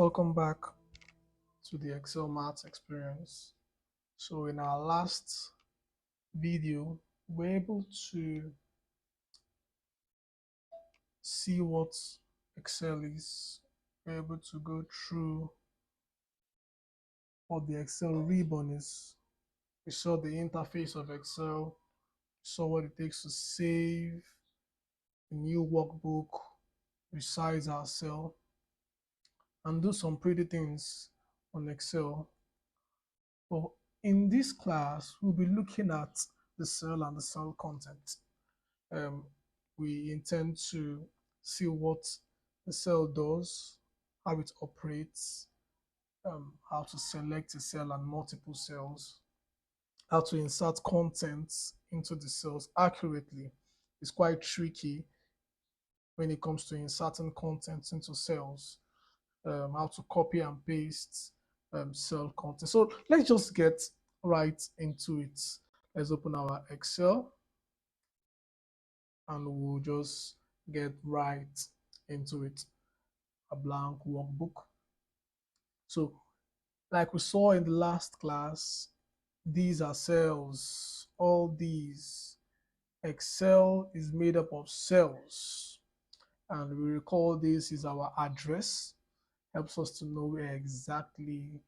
Welcome back to the Excel Maths experience. So in our last video, we're able to see what Excel is. We're able to go through what the Excel ribbon is. We saw the interface of Excel, saw what it takes to save a new workbook, resize our cell, and do some pretty things on Excel. But in this class, we'll be looking at the cell and the cell content. We intend to see what the cell does, how it operates, how to select a cell and multiple cells, how to insert contents into the cells accurately. It's quite tricky when it comes to inserting contents into cells, how to copy and paste cell content. So let's just get right into it. Let's open our Excel and we'll just get right into it. A blank workbook. So like we saw in the last class, these are cells. All these. Excel is made up of cells, and we recall this is our address. Helps us to know where exactly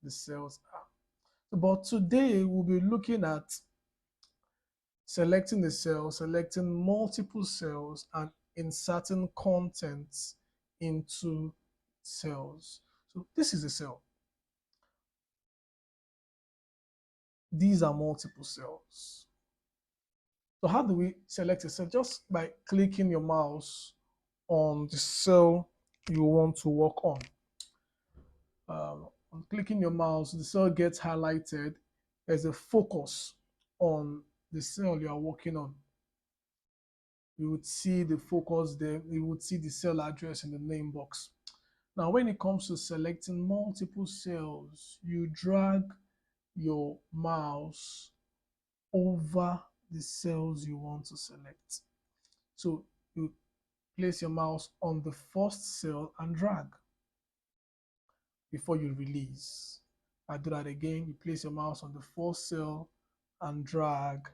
the cells are. But today we'll be looking at selecting the cell, selecting multiple cells, and inserting contents into cells. So this is a cell. These are multiple cells. So how do we select a cell? Just by clicking your mouse on the cell you want to work on. On clicking your mouse, the cell gets highlighted. There's a focus on the cell you are working on. You would see the focus there. You would see the cell address in the name box. Now, when it comes to selecting multiple cells, you drag your mouse over the cells you want to select. So you place your mouse on the first cell and drag before you release. I do that again. You place your mouse on the first cell and drag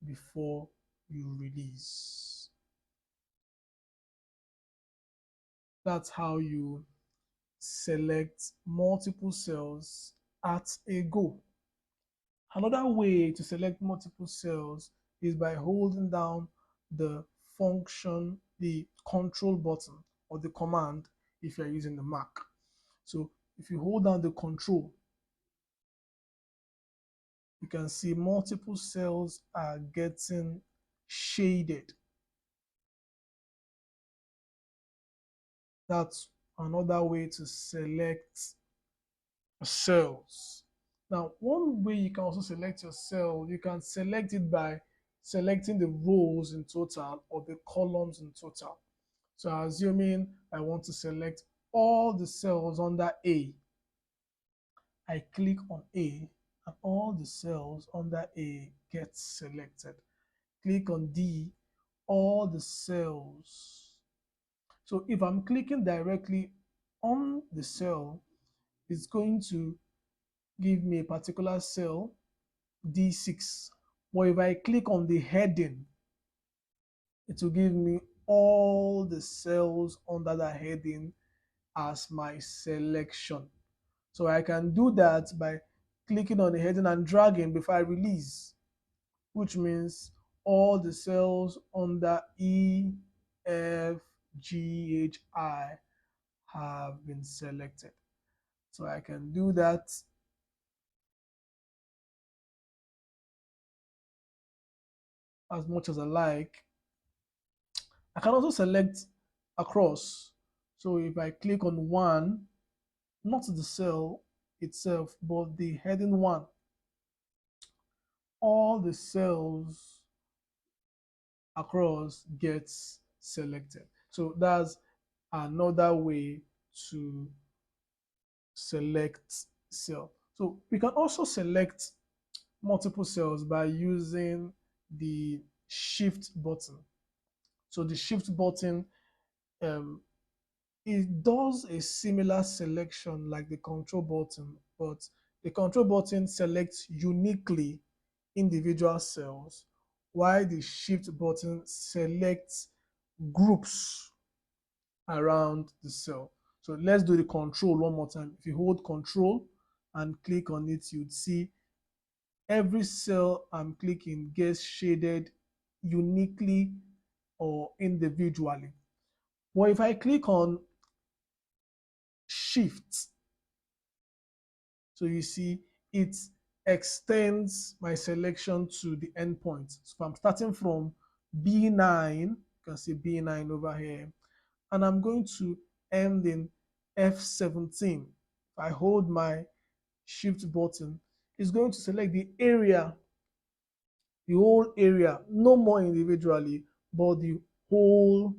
before you release. That's how you select multiple cells at a go. Another way to select multiple cells is by holding down the function, the control button or the command if you're using the Mac. So if you hold down the control, you can see multiple cells are getting shaded. That's another way to select cells. Now, one way you can also select your cell, you can select it by selecting the rows in total or the columns in total. So assuming I want to select all the cells under A, I click on A and all the cells under A get selected. Click on D, all the cells. So if I'm clicking directly on the cell, it's going to give me a particular cell, D6. But if I click on the heading, it will give me all the cells under the heading as my selection. So I can do that by clicking on the heading and dragging before I release, which means all the cells under E, F, G, H, I have been selected. So I can do that as much as I like. I can also select across. So if I click on one, not the cell itself, but the heading one, all the cells across gets selected. So that's another way to select cell. So we can also select multiple cells by using the shift button. So the shift button It does a similar selection like the control button, but the control button selects uniquely individual cells, while the shift button selects groups around the cell. So let's do the control one more time. If you hold control and click on it, you'd see every cell I'm clicking gets shaded uniquely or individually. But if I click on shift, so you see it extends my selection to the endpoint. So if I'm starting from B9, you can see B9 over here, and I'm going to end in F17. If I hold my shift button, it's going to select the whole area, no more individually, but the whole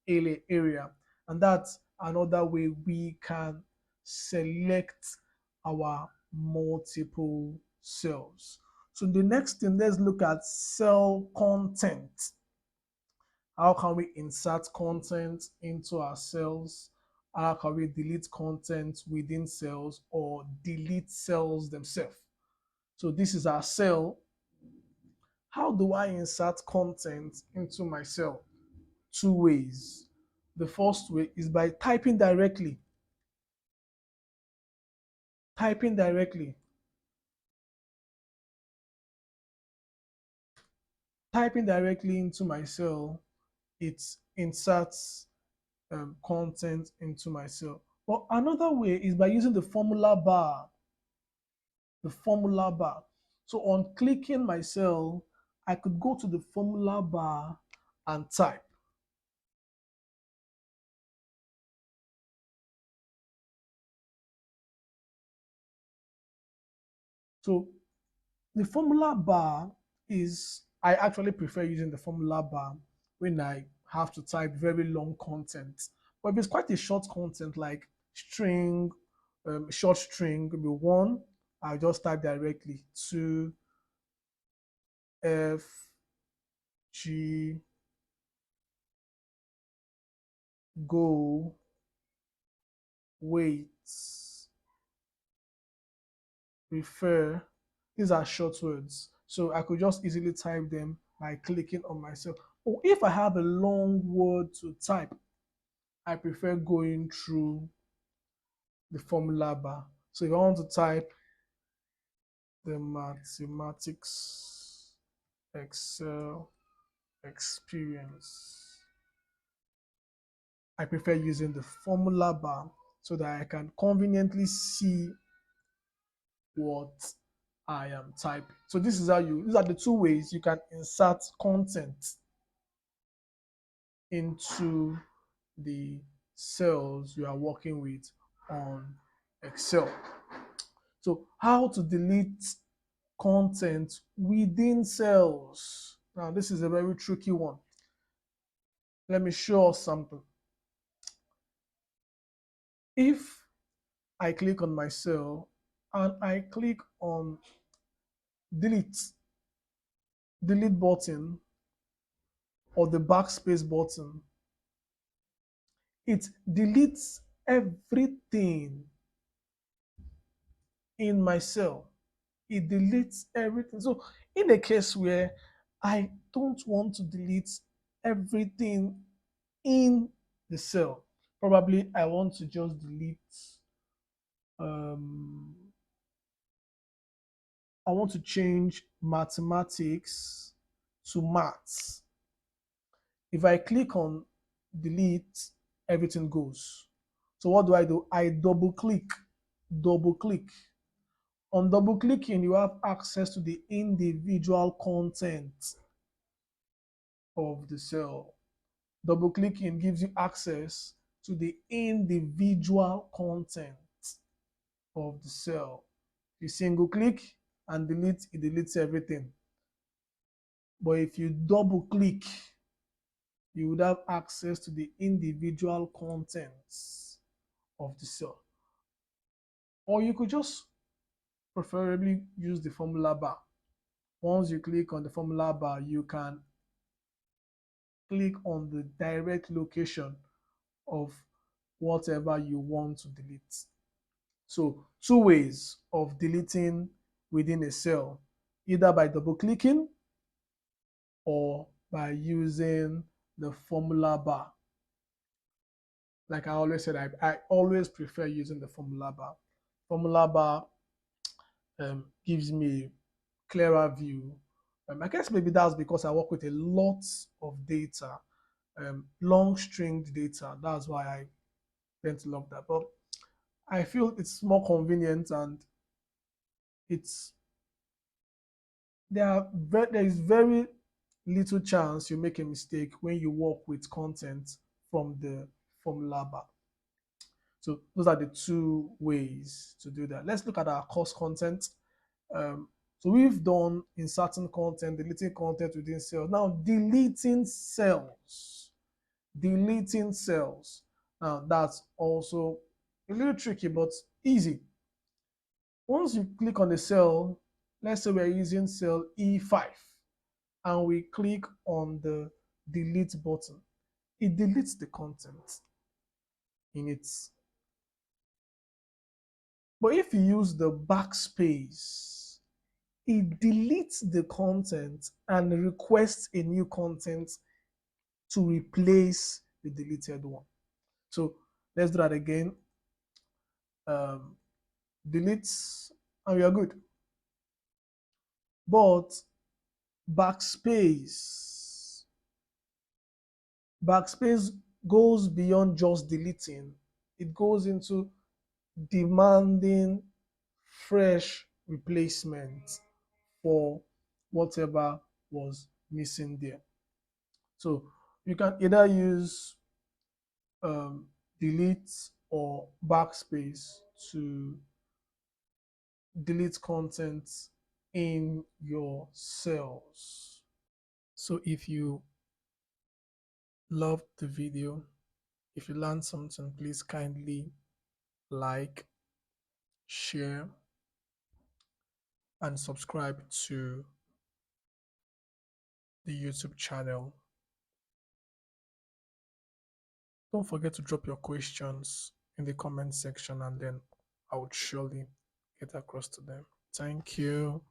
area. And that's another way we can select our multiple cells. So the next thing, let's look at cell content. How can we insert content into our cells? How can we delete content within cells or delete cells themselves? So this is our cell. How do I insert content into my cell? Two ways. The first way is by typing directly. Typing directly. Typing directly into my cell, it inserts content into my cell. But another way is by using the formula bar. The formula bar. So on clicking my cell, I could go to the formula bar and type. So the formula bar I actually prefer using the formula bar when I have to type very long content. But if it's quite a short content like string, short string, maybe one, I'll just type directly to F, G, go, wait, refer. These are short words. So I could just easily type them by clicking on myself. Or if I have a long word to type, I prefer going through the formula bar. So if I want to type the mathematics Excel experience, I prefer using the formula bar so that I can conveniently see what I am typing. So these are the two ways you can insert content into the cells you are working with on Excel. So how to delete content within cells. Now this is a very tricky one. Let me show us something. If I click on my cell and I click on delete, delete button or the backspace button, it deletes everything in my cell. It deletes everything. So in a case where I don't want to delete everything in the cell, probably I want to just delete um, I want to change mathematics to maths. If I click on delete, everything goes. So what do? I double click, double click. On double clicking, you have access to the individual content of the cell. Double clicking gives you access to the individual content of the cell. You single click and delete, it deletes everything. But if you double click, you would have access to the individual contents of the cell. Or you could just preferably use the formula bar. Once you click on the formula bar, you can click on the direct location of whatever you want to delete. So two ways of deleting within a cell, either by double clicking or by using the formula bar. Like I always said, I always prefer using the formula bar. Formula bar gives me a clearer view. I guess maybe that's because I work with a lot of data, long stringed data. That's why I tend to love that. But I feel it's more convenient, and it's there is very little chance you make a mistake when you work with content from the formula bar. So those are the two ways to do that. Let's look at our course content. Um, so we've done inserting content, deleting content within cells. Now deleting cells, deleting cells. Now that's also a little tricky, but easy. Once you click on the cell, let's say we're using cell E5, and we click on the delete button, it deletes the content in it. But if you use the backspace, it deletes the content and requests a new content to replace the deleted one. So let's do that again. Delete, and we are good. But backspace, backspace goes beyond just deleting. It goes into demanding fresh replacement for whatever was missing there. So you can either use delete or backspace to delete content in your cells. So if you loved the video, if you learned something, please kindly like, share, and subscribe to the YouTube channel. Don't forget to drop your questions in the comment section, and then I would surely get across to them. Thank you.